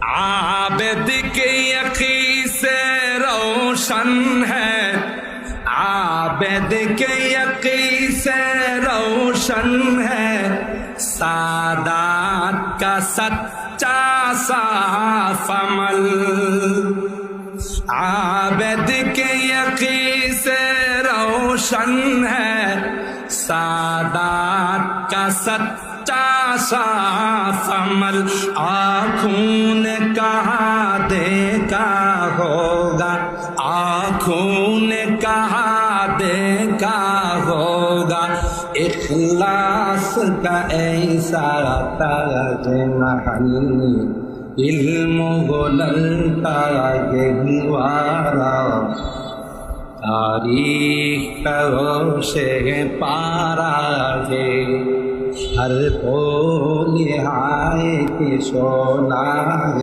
عابد کے یقین سے روشن ہے، عابد کے یقین سے روشن ہے، سادات کا سچا صاف عمل۔ عابد کے یقین سے روشن ہے، سادات کا سچا صاف عمل۔ آنکھوں نے کہا دیکھا ہوگا، آنکھوں نے کہا دیکھا ہوگا، اخلاص کا ایسا تاج محل، علم گلتا گہوارا، تاریخ کا روشے پارا ہے، ہر پھول ہائے کی شعلہ